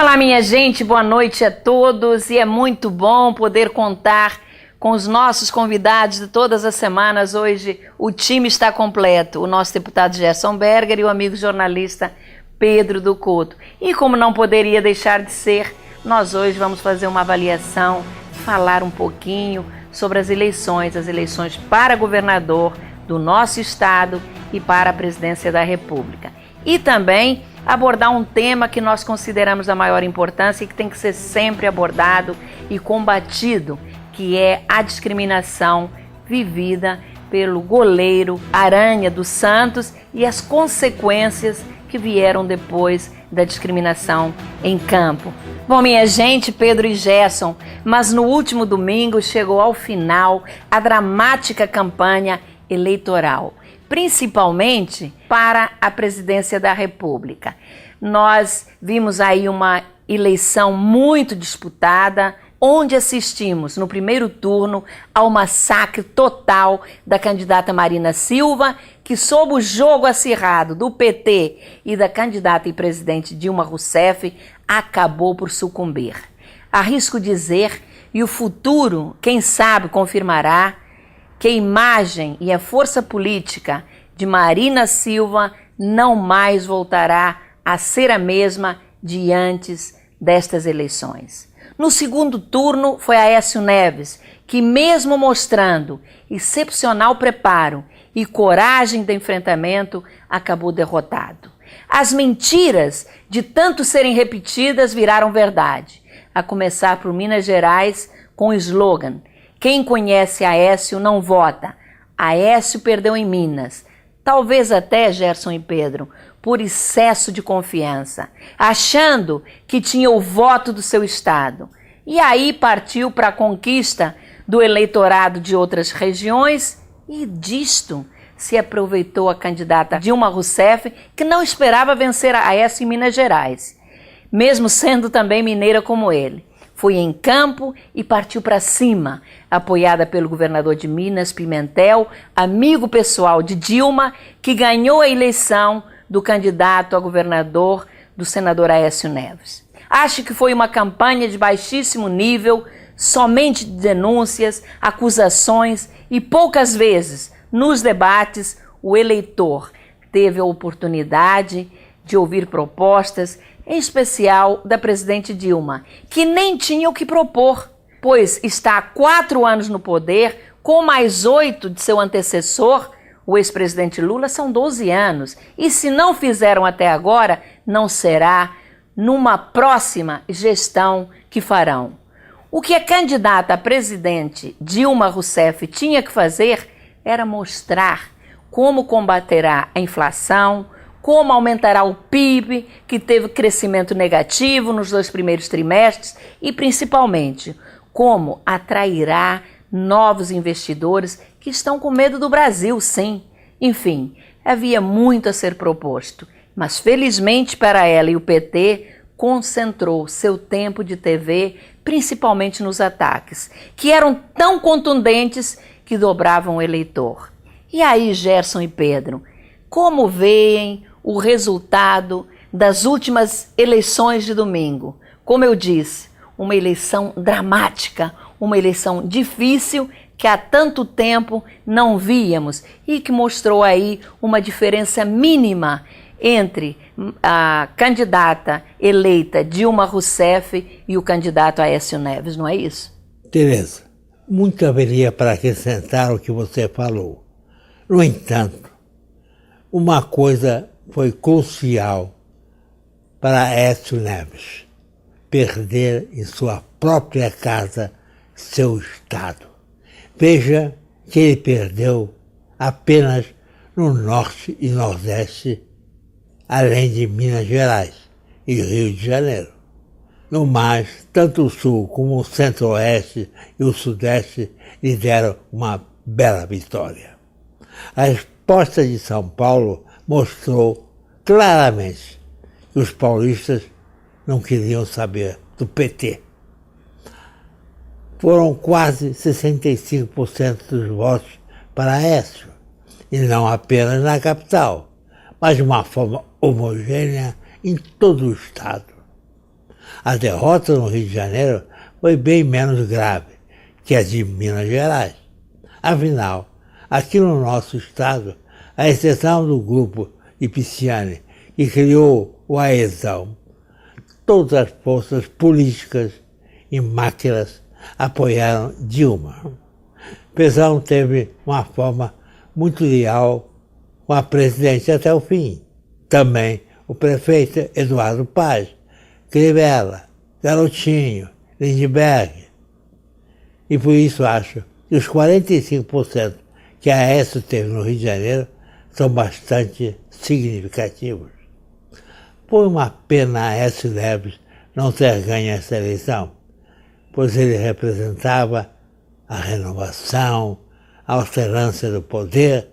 Olá, minha gente, boa noite a todos e é muito bom poder contar com os nossos convidados de todas as semanas. Hoje o time está completo, o nosso deputado Gerson Berger e o amigo jornalista Pedro do Couto. E como não poderia deixar de ser, nós hoje vamos fazer uma avaliação, falar um pouquinho sobre as eleições para governador do nosso estado e para a presidência da República. E também abordar um tema que nós consideramos da maior importância e que tem que ser sempre abordado e combatido, que é a discriminação vivida pelo goleiro Aranha dos Santos e as consequências que vieram depois da discriminação em campo. Bom, minha gente, Pedro e Gerson, mas no último domingo chegou ao final a dramática campanha eleitoral, principalmente para a presidência da República. Nós vimos aí uma eleição muito disputada, onde assistimos no primeiro turno ao massacre total da candidata Marina Silva, que sob o jogo acirrado do PT e da candidata e presidente Dilma Rousseff, acabou por sucumbir. Arrisco dizer, e o futuro, quem sabe, confirmará, que a imagem e a força política de Marina Silva não mais voltará a ser a mesma de antes destas eleições. No segundo turno foi Aécio Neves, que mesmo mostrando excepcional preparo e coragem de enfrentamento, acabou derrotado. As mentiras de tanto serem repetidas viraram verdade, a começar por Minas Gerais com o slogan: quem conhece Aécio não vota. Aécio perdeu em Minas. Talvez até, Gerson e Pedro, por excesso de confiança, achando que tinha o voto do seu estado. E aí partiu para a conquista do eleitorado de outras regiões e disto se aproveitou a candidata Dilma Rousseff, que não esperava vencer a Aécio em Minas Gerais, mesmo sendo também mineira como ele. Foi em campo e partiu para cima, apoiada pelo governador de Minas, Pimentel, amigo pessoal de Dilma, que ganhou a eleição do candidato a governador do senador Aécio Neves. Acho que foi uma campanha de baixíssimo nível, somente de denúncias, acusações e poucas vezes, nos debates, o eleitor teve a oportunidade de ouvir propostas, em especial da presidente Dilma, que nem tinha o que propor, pois está há 4 anos no poder, com mais 8 de seu antecessor, o ex-presidente Lula, são 12 anos. E se não fizeram até agora, não será numa próxima gestão que farão. O que a candidata a presidente Dilma Rousseff tinha que fazer era mostrar como combaterá a inflação, como aumentará o PIB, que teve crescimento negativo nos 2 primeiros trimestres, e principalmente como atrairá novos investidores que estão com medo do Brasil, sim. Enfim, havia muito a ser proposto, mas felizmente para ela e o PT concentrou seu tempo de TV principalmente nos ataques, que eram tão contundentes que dobravam o eleitor. E aí, Gerson e Pedro, como veem o resultado das últimas eleições de domingo? Como eu disse, uma eleição dramática, uma eleição difícil que há tanto tempo não víamos e que mostrou aí uma diferença mínima entre a candidata eleita Dilma Rousseff e o candidato Aécio Neves, não é isso? Tereza, muito haveria para acrescentar o que você falou. No entanto, uma coisa foi crucial para Aécio Neves: perder em sua própria casa seu estado. Veja que ele perdeu apenas no Norte e Nordeste, além de Minas Gerais e Rio de Janeiro. No mais, tanto o Sul como o Centro-Oeste e o Sudeste lhe deram uma bela vitória. A resposta de São Paulo mostrou claramente que os paulistas não queriam saber do PT. Foram quase 65% dos votos para Aécio, e não apenas na capital, mas de uma forma homogênea em todo o estado. A derrota no Rio de Janeiro foi bem menos grave que a de Minas Gerais. Afinal, aqui no nosso estado, à exceção do grupo de Pisciani, que criou o AESão, todas as forças políticas e máquinas apoiaram Dilma. Pezão teve uma forma muito leal com a presidente até o fim. Também o prefeito Eduardo Paz, Crivella, Garotinho, Lindbergh. E por isso acho que os 45% que a Aécio teve no Rio de Janeiro são bastante significativos. Foi uma pena Aécio Neves não ter ganho essa eleição, pois ele representava a renovação, a alternância do poder,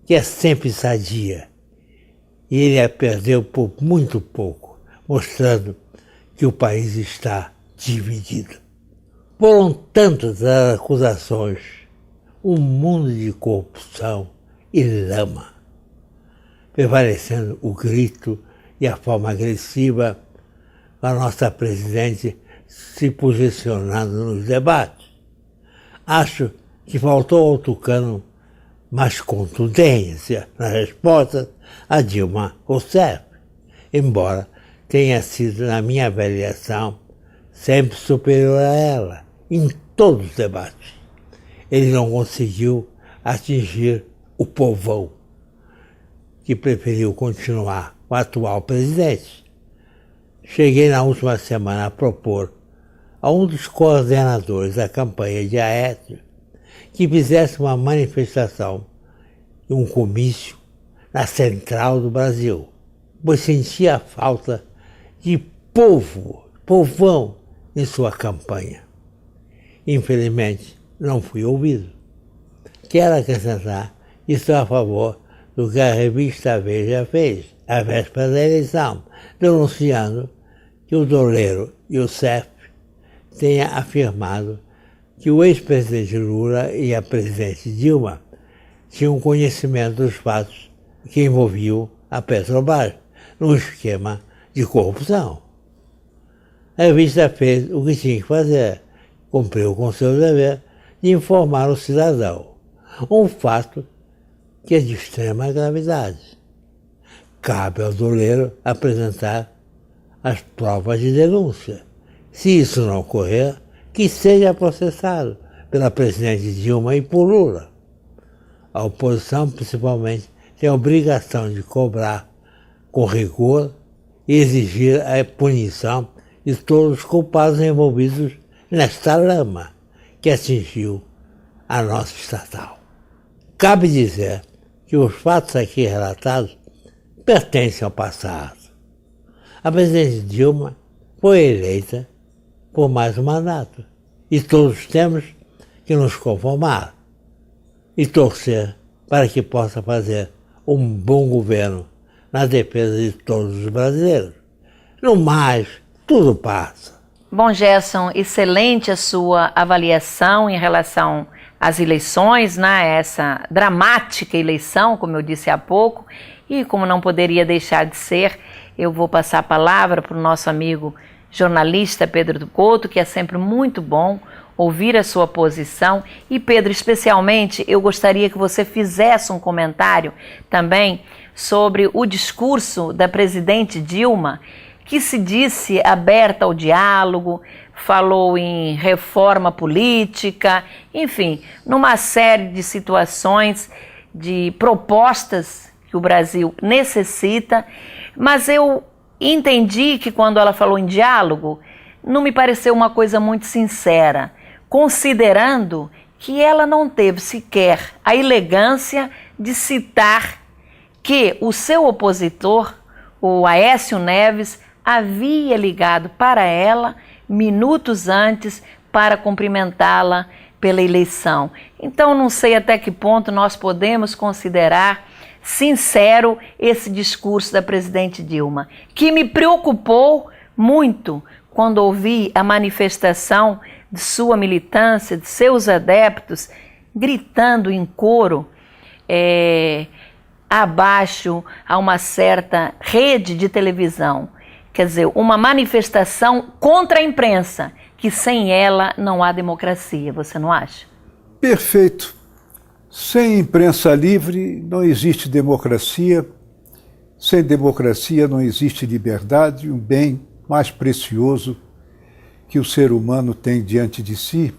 que é sempre sadia. E ele a perdeu por muito pouco, mostrando que o país está dividido. Foram tantas as acusações, um mundo de corrupção e lama, prevalecendo o grito e a forma agressiva da nossa presidente se posicionando nos debates. Acho que faltou ao Tucano mais contundência nas respostas a Dilma Rousseff, embora tenha sido, na minha avaliação, sempre superior a ela, em todos os debates. Ele não conseguiu atingir o povão, que preferiu continuar com o atual presidente. Cheguei na última semana a propor a um dos coordenadores da campanha de Aécio que fizesse uma manifestação e um comício na central do Brasil, pois sentia a falta de povão em sua campanha. Infelizmente, não fui ouvido. Quero acrescentar que estou a favor do que a revista Veja fez, à véspera da eleição, denunciando que o doleiro Youssef tenha afirmado que o ex-presidente Lula e a presidente Dilma tinham conhecimento dos fatos que envolviam a Petrobras num esquema de corrupção. A revista fez o que tinha que fazer, cumpriu com seu dever de informar o cidadão, um fato que é de extrema gravidade. Cabe ao doleiro apresentar as provas de denúncia. Se isso não ocorrer, que seja processado pela presidente Dilma e por Lula. A oposição, principalmente, tem a obrigação de cobrar com rigor e exigir a punição de todos os culpados envolvidos nesta lama que atingiu a nossa estatal. Cabe dizer que os fatos aqui relatados pertencem ao passado. A presidente Dilma foi eleita por mais um mandato e todos temos que nos conformar e torcer para que possa fazer um bom governo na defesa de todos os brasileiros. No mais, tudo passa. Bom, Gerson, excelente a sua avaliação em relação às eleições, né? Essa dramática eleição, como eu disse há pouco, e como não poderia deixar de ser, eu vou passar a palavra para o nosso amigo jornalista Pedro do Couto, que é sempre muito bom ouvir a sua posição. E Pedro, especialmente, eu gostaria que você fizesse um comentário também sobre o discurso da presidente Dilma, que se disse aberta ao diálogo, falou em reforma política, enfim, numa série de situações, de propostas que o Brasil necessita, mas eu entendi que quando ela falou em diálogo, não me pareceu uma coisa muito sincera, considerando que ela não teve sequer a elegância de citar que o seu opositor, o Aécio Neves, havia ligado para ela minutos antes para cumprimentá-la pela eleição. Então, não sei até que ponto nós podemos considerar sincero esse discurso da presidente Dilma, que me preocupou muito quando ouvi a manifestação de sua militância, de seus adeptos, gritando em coro abaixo a uma certa rede de televisão, quer dizer, uma manifestação contra a imprensa, que sem ela não há democracia, você não acha? Perfeito. Sem imprensa livre não existe democracia. Sem democracia não existe liberdade, um bem mais precioso que o ser humano tem diante de si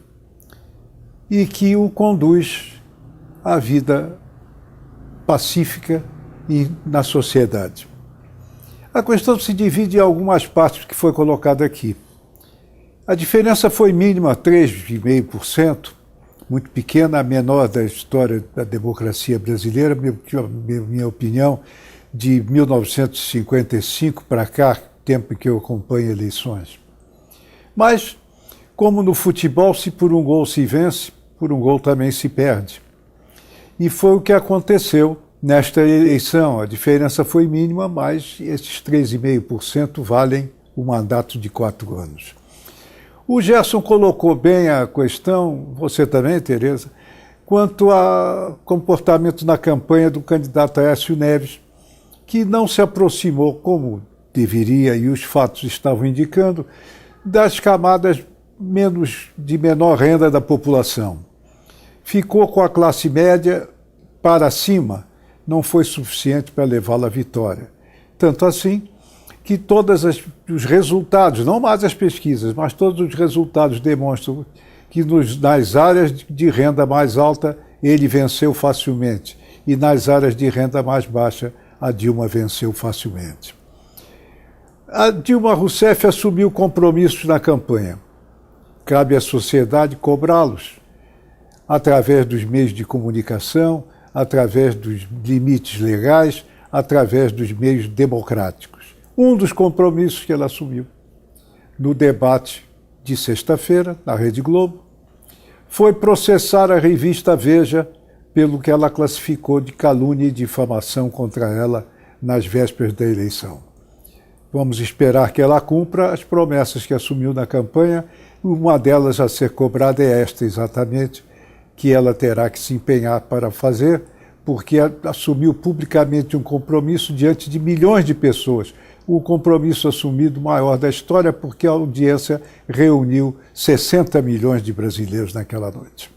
e que o conduz à vida pacífica e na sociedade. A questão se divide em algumas partes que foi colocada aqui. A diferença foi mínima, 3,5%, muito pequena, a menor da história da democracia brasileira, minha opinião, de 1955 para cá, tempo em que eu acompanho eleições. Mas, como no futebol, se por um gol se vence, por um gol também se perde. E foi o que aconteceu nesta eleição. A diferença foi mínima, mas esses 3,5% valem o mandato de 4 anos. O Gerson colocou bem a questão, você também, Tereza, quanto ao comportamento na campanha do candidato Aécio Neves, que não se aproximou, como deveria, e os fatos estavam indicando, das camadas de menor renda da população. Ficou com a classe média para cima, não foi suficiente para levá-la à vitória. Tanto assim que todos os resultados, não mais as pesquisas, mas todos os resultados demonstram que nas áreas de renda mais alta ele venceu facilmente e nas áreas de renda mais baixa a Dilma venceu facilmente. A Dilma Rousseff assumiu compromissos na campanha. Cabe à sociedade cobrá-los através dos meios de comunicação, através dos limites legais, através dos meios democráticos. Um dos compromissos que ela assumiu no debate de sexta-feira, na Rede Globo, foi processar a revista Veja pelo que ela classificou de calúnia e difamação contra ela nas vésperas da eleição. Vamos esperar que ela cumpra as promessas que assumiu na campanha. Uma delas a ser cobrada é esta exatamente, que ela terá que se empenhar para fazer, porque assumiu publicamente um compromisso diante de milhões de pessoas. O compromisso assumido maior da história, porque a audiência reuniu 60 milhões de brasileiros naquela noite.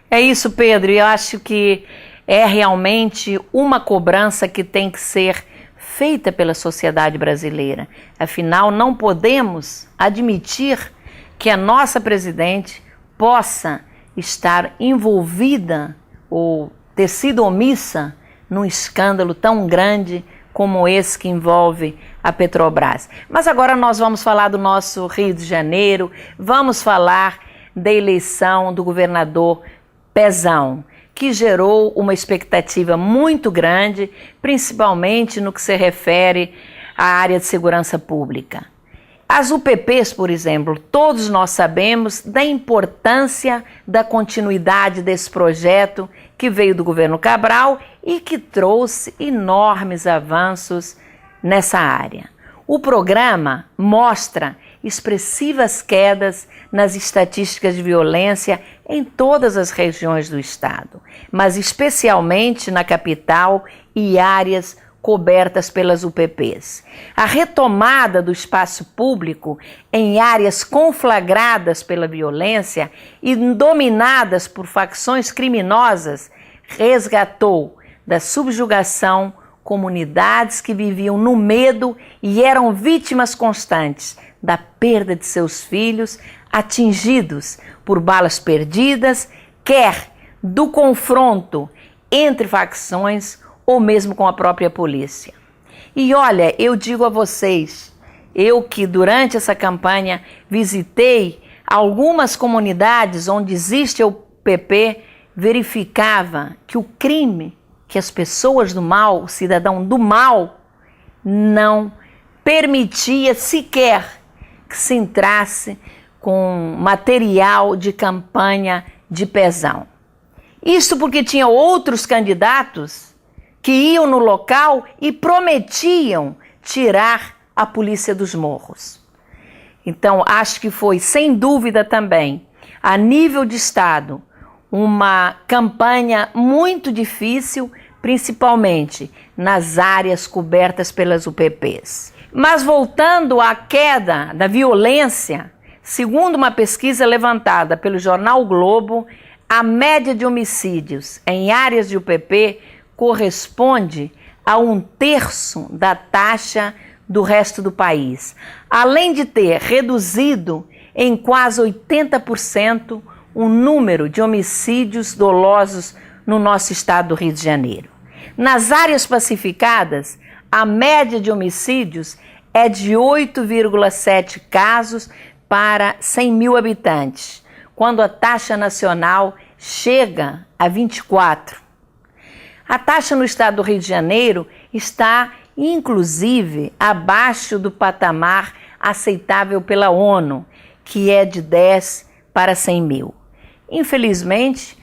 É isso, Pedro, e eu acho que é realmente uma cobrança que tem que ser feita pela sociedade brasileira. Afinal, não podemos admitir que a nossa presidente possa estar envolvida ou ter sido omissa num escândalo tão grande como esse que envolve a Petrobras. Mas agora nós vamos falar do nosso Rio de Janeiro, vamos falar da eleição do governador Pezão, que gerou uma expectativa muito grande, principalmente no que se refere à área de segurança pública. As UPPs, por exemplo, todos nós sabemos da importância da continuidade desse projeto que veio do governo Cabral e que trouxe enormes avanços nessa área. O programa mostra expressivas quedas nas estatísticas de violência em todas as regiões do estado, mas especialmente na capital e áreas cobertas pelas UPPs. A retomada do espaço público em áreas conflagradas pela violência e dominadas por facções criminosas resgatou da subjugação comunidades que viviam no medo e eram vítimas constantes da perda de seus filhos, atingidos por balas perdidas, quer do confronto entre facções ou mesmo com a própria polícia. E olha, eu digo a vocês, eu que durante essa campanha visitei algumas comunidades onde existe o PP, verificava que o crime, que as pessoas do mal, o cidadão do mal, não permitia sequer que se entrasse com material de campanha de Pezão. Isso porque tinha outros candidatos que iam no local e prometiam tirar a polícia dos morros. Então, acho que foi, sem dúvida também, a nível de Estado, uma campanha muito difícil, principalmente nas áreas cobertas pelas UPPs. Mas voltando à queda da violência, segundo uma pesquisa levantada pelo jornal o Globo, a média de homicídios em áreas de UPP corresponde a 1/3 da taxa do resto do país, além de ter reduzido em quase 80% o número de homicídios dolosos no nosso estado do Rio de Janeiro. Nas áreas pacificadas, a média de homicídios é de 8,7 casos para 100 mil habitantes, quando a taxa nacional chega a 24. A taxa no estado do Rio de Janeiro está, inclusive, abaixo do patamar aceitável pela ONU, que é de 10 para 100 mil. Infelizmente,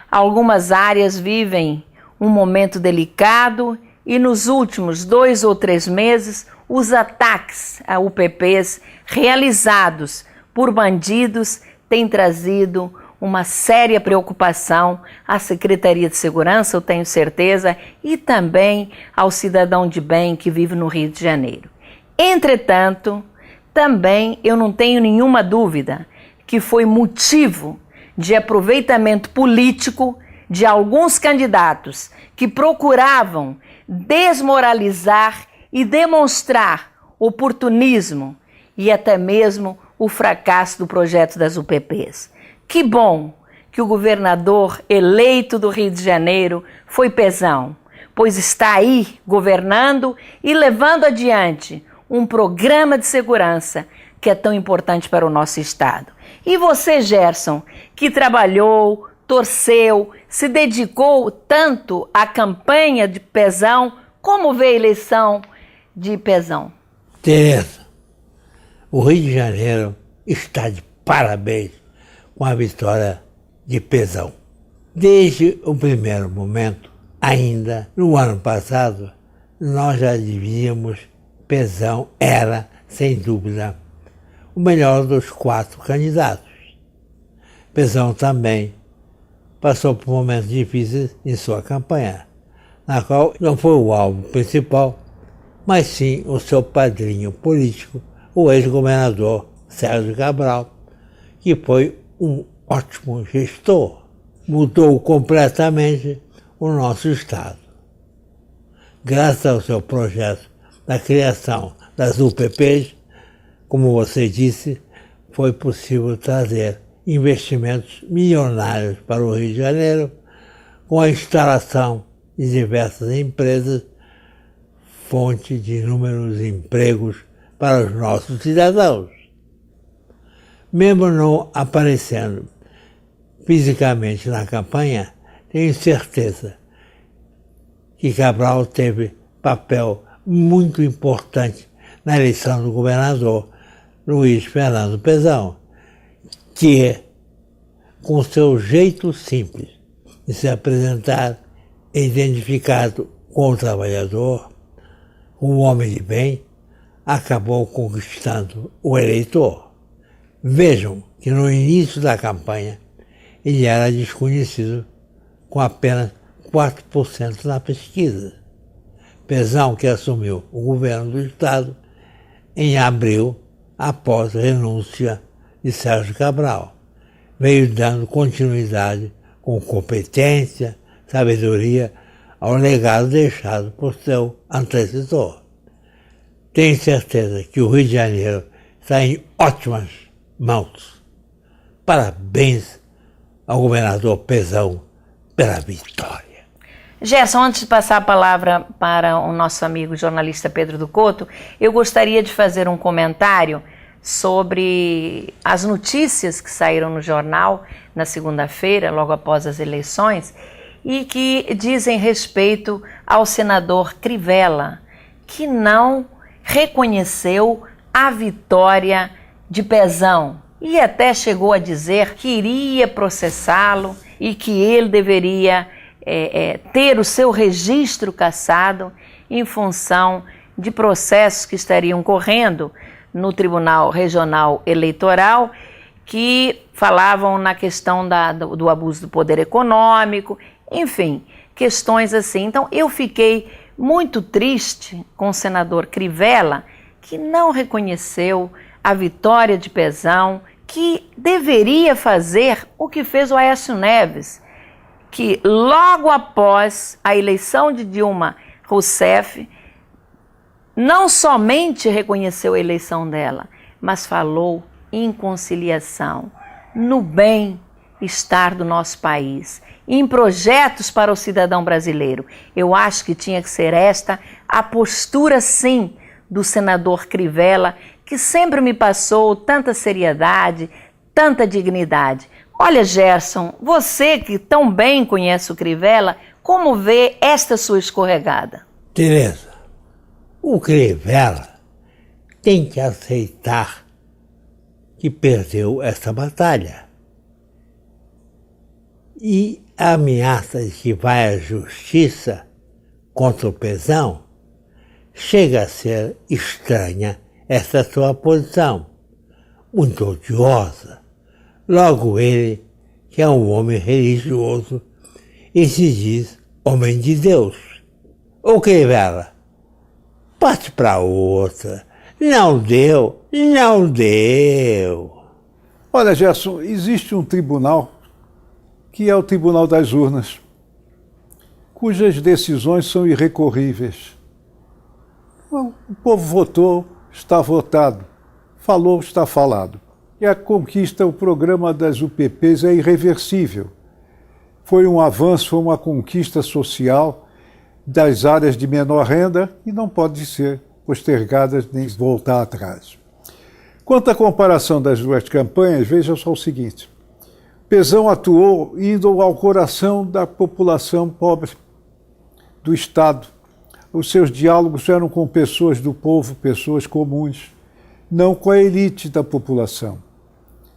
algumas áreas vivem um momento delicado e nos últimos 2 ou 3 meses, os ataques a UPPs realizados por bandidos têm trazido uma séria preocupação à Secretaria de Segurança, eu tenho certeza, e também ao cidadão de bem que vive no Rio de Janeiro. Entretanto, também eu não tenho nenhuma dúvida que foi motivo de aproveitamento político de alguns candidatos que procuravam desmoralizar e demonstrar oportunismo e até mesmo o fracasso do projeto das UPPs. Que bom que o governador eleito do Rio de Janeiro foi Pezão, pois está aí governando e levando adiante um programa de segurança que é tão importante para o nosso estado. E você, Gerson, que trabalhou, torceu, se dedicou tanto à campanha de Pezão, como vê a eleição de Pezão? Tereza, o Rio de Janeiro está de parabéns com a vitória de Pezão. Desde o primeiro momento, ainda no ano passado, nós já divíamos Pezão era, sem dúvida, o melhor dos 4 candidatos. Pezão também passou por momentos difíceis em sua campanha, na qual não foi o alvo principal, mas sim o seu padrinho político, o ex-governador Sérgio Cabral, que foi um ótimo gestor. Mudou completamente o nosso estado. Graças ao seu projeto da criação das UPPs, como você disse, foi possível trazer investimentos milionários para o Rio de Janeiro, com a instalação de diversas empresas, fonte de inúmeros empregos para os nossos cidadãos. Mesmo não aparecendo fisicamente na campanha, tenho certeza que Cabral teve papel muito importante na eleição do governador Luiz Fernando Pezão, que, com seu jeito simples de se apresentar, identificado com o trabalhador, um homem de bem, acabou conquistando o eleitor. Vejam que no início da campanha ele era desconhecido, com apenas 4% na pesquisa. Pezão, que assumiu o governo do estado em abril, após a renúncia de Sérgio Cabral, veio dando continuidade com competência, sabedoria ao legado deixado por seu antecessor. Tenho certeza que o Rio de Janeiro está em ótimas mãos. Parabéns ao governador Pezão pela vitória. Gerson, antes de passar a palavra para o nosso amigo jornalista Pedro do Couto, eu gostaria de fazer um comentário sobre as notícias que saíram no jornal na segunda-feira, logo após as eleições, e que dizem respeito ao senador Crivella, que não reconheceu a vitória de Pezão e até chegou a dizer que iria processá-lo e que ele deveria ter o seu registro cassado em função de processos que estariam correndo no Tribunal Regional Eleitoral, que falavam na questão do abuso do poder econômico, enfim, questões assim. Então eu fiquei muito triste com o senador Crivella, que não reconheceu a vitória de Pezão, que deveria fazer o que fez o Aécio Neves, que logo após a eleição de Dilma Rousseff, não somente reconheceu a eleição dela, mas falou em conciliação, no bem-estar do nosso país, em projetos para o cidadão brasileiro. Eu acho que tinha que ser esta a postura, sim, do senador Crivella, que sempre me passou tanta seriedade, tanta dignidade. Olha, Gerson, você que tão bem conhece o Crivella, como vê esta sua escorregada? Tereza, o Crivella tem que aceitar que perdeu essa batalha. E a ameaça de que vai à justiça contra o Pezão chega a ser estranha essa sua posição, muito odiosa. Logo ele, que é um homem religioso e se diz homem de Deus. Ô Crivella, passe para outra. Não deu, não deu. Olha, Gerson, existe um tribunal que é o Tribunal das Urnas, cujas decisões são irrecorríveis. O povo votou, está votado. Falou, está falado. E a conquista, o programa das UPPs é irreversível. Foi um avanço, foi uma conquista social das áreas de menor renda e não pode ser postergada nem voltar atrás. Quanto à comparação das duas campanhas, veja só o seguinte. Pezão atuou indo ao coração da população pobre do Estado. Os seus diálogos eram com pessoas do povo, pessoas comuns, não com a elite da população.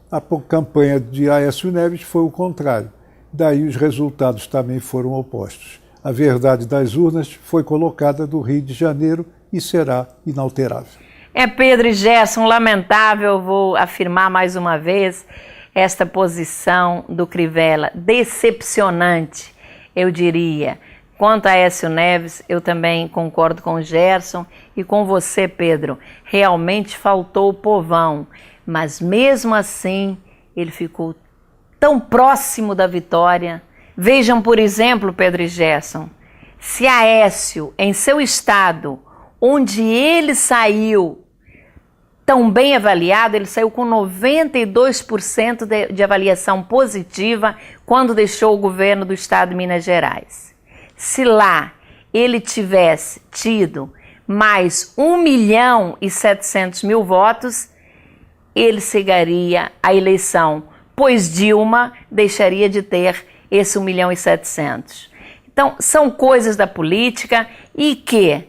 A campanha de Aécio Neves foi o contrário. Daí os resultados também foram opostos. A verdade das urnas foi colocada do Rio de Janeiro e será inalterável. Pedro e Gerson, lamentável, vou afirmar mais uma vez, esta posição do Crivella, decepcionante, eu diria. Quanto a Aécio Neves, eu também concordo com o Gerson e com você, Pedro. Realmente faltou o povão, mas mesmo assim ele ficou tão próximo da vitória. Vejam, por exemplo, Pedro e Gerson, se Aécio, em seu estado, onde ele saiu tão bem avaliado, ele saiu com 92% de avaliação positiva quando deixou o governo do estado de Minas Gerais. Se lá ele tivesse tido mais 1.700.000 votos, ele chegaria à eleição, pois Dilma deixaria de ter esse 1.700.000. Então, são coisas da política e que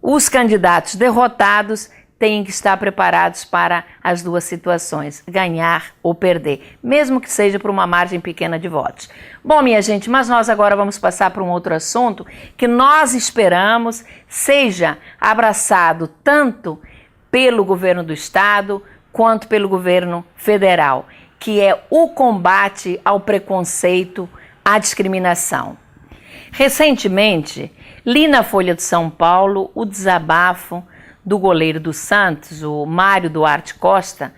os candidatos derrotados têm que estar preparados para as duas situações, ganhar ou perder, mesmo que seja por uma margem pequena de votos. Bom, minha gente, mas nós agora vamos passar para um outro assunto que nós esperamos seja abraçado tanto pelo governo do estado quanto pelo governo federal, que é o combate ao preconceito, à discriminação. Recentemente, li na Folha de São Paulo o desabafo do goleiro do Santos, o Mário Duarte Costa,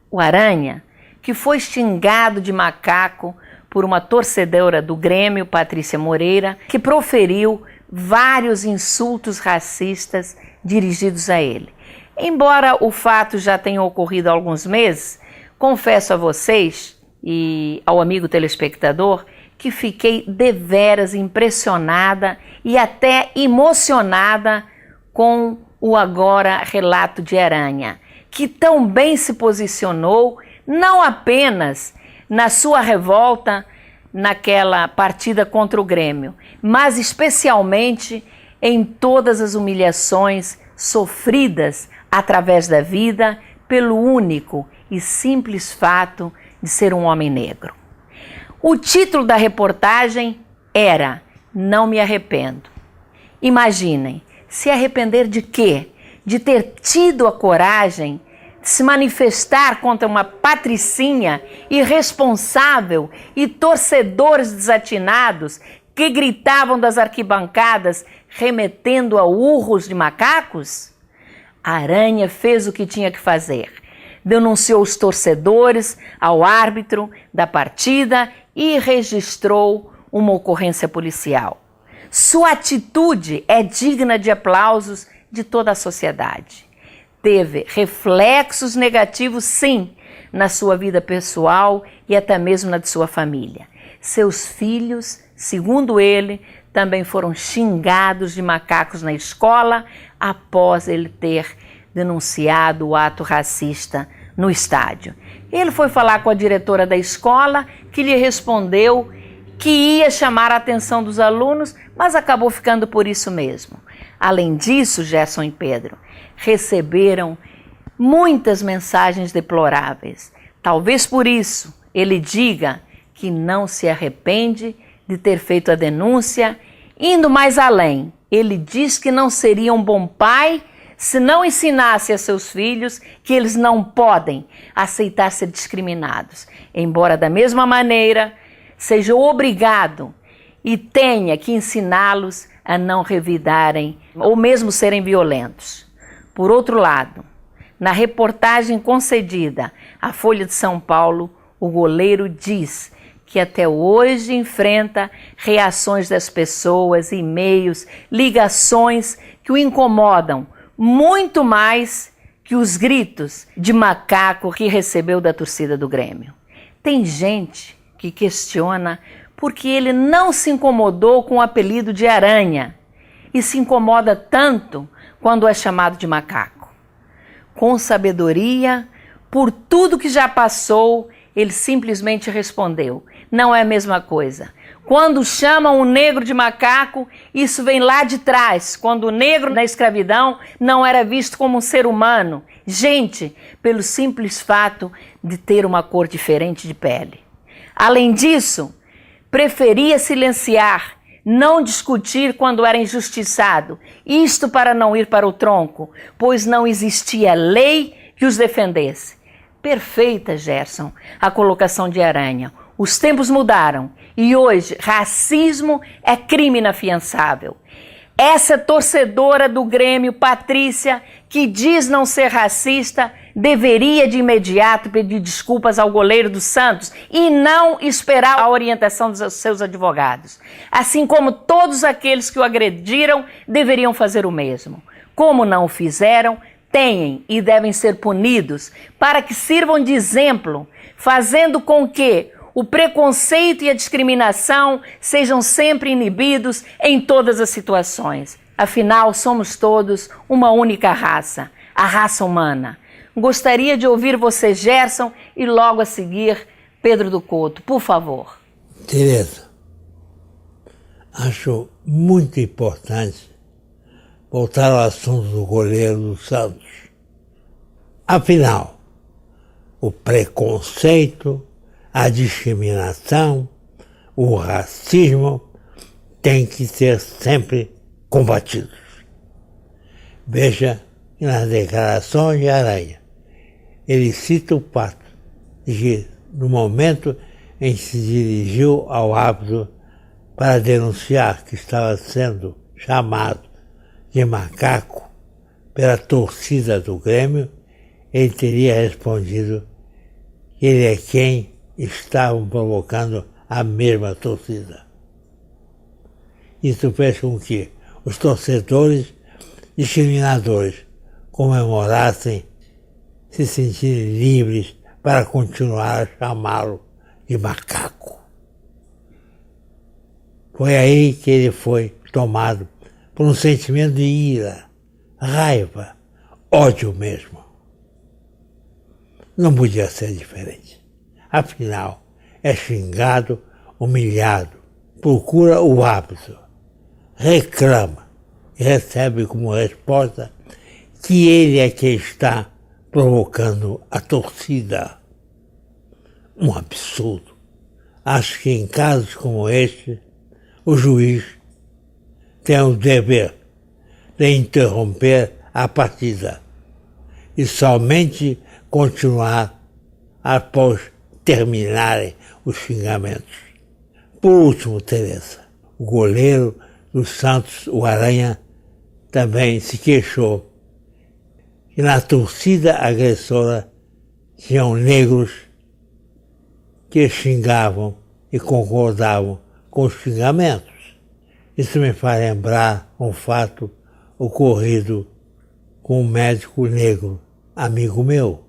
o Aranha, que foi xingado de macaco por uma torcedora do Grêmio, Patrícia Moreira, que proferiu vários insultos racistas dirigidos a ele. Embora o fato já tenha ocorrido há alguns meses, confesso a vocês e ao amigo telespectador que fiquei deveras impressionada e até emocionada com o agora relato de Aranha, que tão bem se posicionou, não apenas na sua revolta naquela partida contra o Grêmio, mas especialmente em todas as humilhações sofridas através da vida pelo único e simples fato de ser um homem negro. O título da reportagem era "Não me arrependo". Imaginem, se arrepender de quê? De ter tido a coragem de se manifestar contra uma patricinha irresponsável e torcedores desatinados que gritavam das arquibancadas remetendo a urros de macacos? Aranha fez o que tinha que fazer. Denunciou os torcedores ao árbitro da partida e registrou uma ocorrência policial. Sua atitude é digna de aplausos de toda a sociedade. Teve reflexos negativos, sim, na sua vida pessoal e até mesmo na de sua família. Seus filhos, segundo ele, também foram xingados de macacos na escola após ele ter denunciado o ato racista no estádio. Ele foi falar com a diretora da escola, que lhe respondeu que ia chamar a atenção dos alunos, mas acabou ficando por isso mesmo. Além disso, Gerson e Pedro receberam muitas mensagens deploráveis. Talvez por isso ele diga que não se arrepende de ter feito a denúncia. Indo mais além, ele diz que não seria um bom pai se não ensinasse a seus filhos que eles não podem aceitar ser discriminados, embora da mesma maneira seja obrigado e tenha que ensiná-los a não revidarem ou mesmo serem violentos. Por outro lado, na reportagem concedida à Folha de São Paulo, o goleiro diz que até hoje enfrenta reações das pessoas, e-mails, ligações que o incomodam muito mais que os gritos de macaco que recebeu da torcida do Grêmio. Tem gente que questiona por que ele não se incomodou com o apelido de Aranha e se incomoda tanto quando é chamado de macaco. Com sabedoria, por tudo que já passou, ele simplesmente respondeu: não é a mesma coisa. Quando chamam o negro de macaco, isso vem lá de trás, quando o negro na escravidão não era visto como um ser humano, gente, pelo simples fato de ter uma cor diferente de pele. Além disso, preferia silenciar, não discutir quando era injustiçado, isto para não ir para o tronco, pois não existia lei que os defendesse. Perfeita, Gerson, a colocação de Aranha. Os tempos mudaram e hoje racismo é crime inafiançável. Essa torcedora do Grêmio, Patrícia, que diz não ser racista, deveria de imediato pedir desculpas ao goleiro do Santos e não esperar a orientação dos seus advogados. Assim como todos aqueles que o agrediram deveriam fazer o mesmo. Como não o fizeram, têm e devem ser punidos para que sirvam de exemplo, fazendo com que o preconceito e a discriminação sejam sempre inibidos em todas as situações. Afinal, somos todos uma única raça, a raça humana. Gostaria de ouvir você, Gerson, e logo a seguir, Pedro do Couto, por favor. Tereza, acho muito importante voltar ao assunto do goleiro do Santos. Afinal, o preconceito, a discriminação, o racismo têm que ser sempre combatidos. Veja que nas declarações de Aranha, ele cita o fato de que, no momento em que se dirigiu ao árbitro para denunciar que estava sendo chamado de macaco pela torcida do Grêmio, ele teria respondido que ele é quem estavam provocando a mesma torcida. Isso fez com que os torcedores discriminadores comemorassem, se sentirem livres para continuar a chamá-lo de macaco. Foi aí que ele foi tomado por um sentimento de ira, raiva, ódio mesmo. Não podia ser diferente. Afinal, é xingado, humilhado, procura o árbitro, reclama e recebe como resposta que ele é quem está provocando a torcida. Um absurdo. Acho que em casos como este, o juiz tem o dever de interromper a partida e somente continuar após terminarem os xingamentos. Por último, Tereza, o goleiro do Santos, o Aranha, também se queixou E na torcida agressora tinham negros que xingavam e concordavam com os xingamentos. Isso me faz lembrar um fato ocorrido com um médico negro, amigo meu,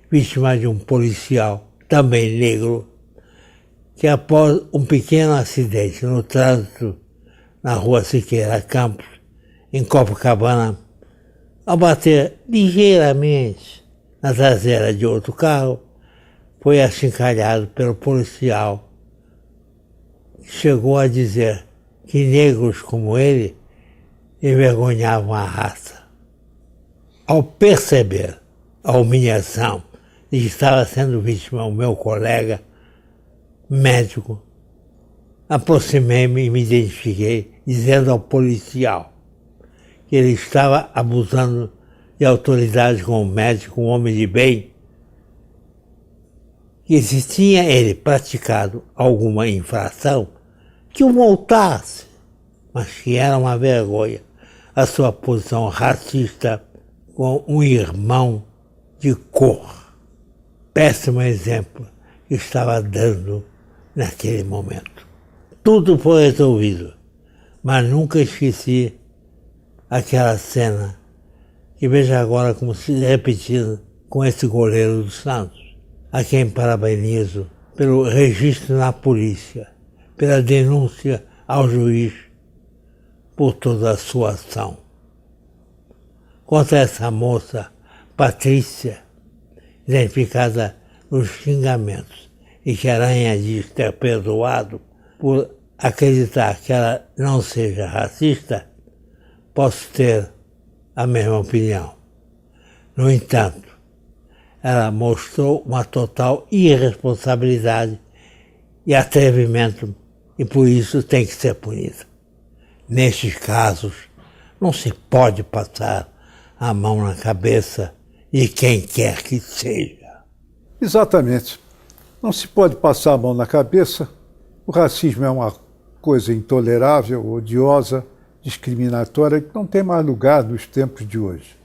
vítima de um policial, também negro, que após um pequeno acidente no trânsito na rua Siqueira Campos, em Copacabana, ao bater ligeiramente na traseira de outro carro, foi achincalhado pelo policial. Chegou a dizer que negros como ele envergonhavam a raça. Ao perceber a humilhação de que estava sendo vítima o meu colega médico, aproximei-me e me identifiquei, dizendo ao policial que ele estava abusando de autoridade como médico, um homem de bem, que se tinha ele praticado alguma infração, que o multasse, mas que era uma vergonha a sua posição racista com um irmão de cor. Péssimo exemplo que estava dando naquele momento. Tudo foi resolvido, mas nunca esqueci aquela cena que vejo agora como se repetindo com esse goleiro do Santos, a quem parabenizo pelo registro na polícia, pela denúncia ao juiz, por toda a sua ação. Contra essa moça, Patrícia, identificada nos xingamentos e que Aranha diz ter perdoado por acreditar que ela não seja racista, posso ter a mesma opinião. No entanto, ela mostrou uma total irresponsabilidade e atrevimento e por isso tem que ser punida. Nestes casos, não se pode passar a mão na cabeça de quem quer que seja. Exatamente. Não se pode passar a mão na cabeça. O racismo é uma coisa intolerável, odiosa, discriminatória, que não tem mais lugar nos tempos de hoje.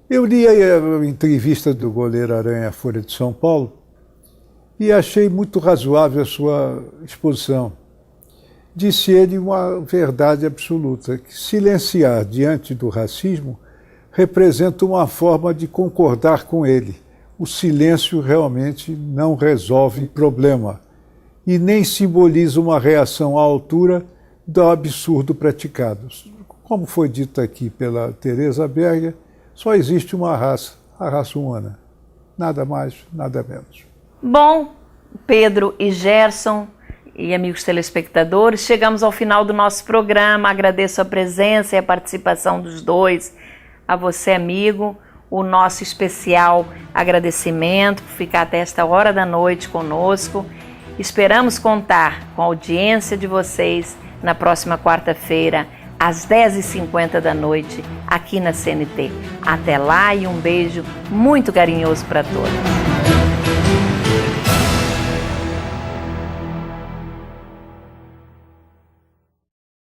Eu li a entrevista do goleiro Aranha à Folha de São Paulo e achei muito razoável a sua exposição. Disse ele uma verdade absoluta, que silenciar diante do racismo representa uma forma de concordar com ele. O silêncio realmente não resolve o problema e nem simboliza uma reação à altura do absurdo praticado. Como foi dito aqui pela Teresa Berger, só existe uma raça, a raça humana. Nada mais, nada menos. Bom, Pedro e Gerson e amigos telespectadores, chegamos ao final do nosso programa. Agradeço a presença e a participação dos dois. A você, amigo, o nosso especial agradecimento por ficar até esta hora da noite conosco. Esperamos contar com a audiência de vocês na próxima quarta-feira, às 10h50 da noite, aqui na CNT. Até lá e um beijo muito carinhoso para todos.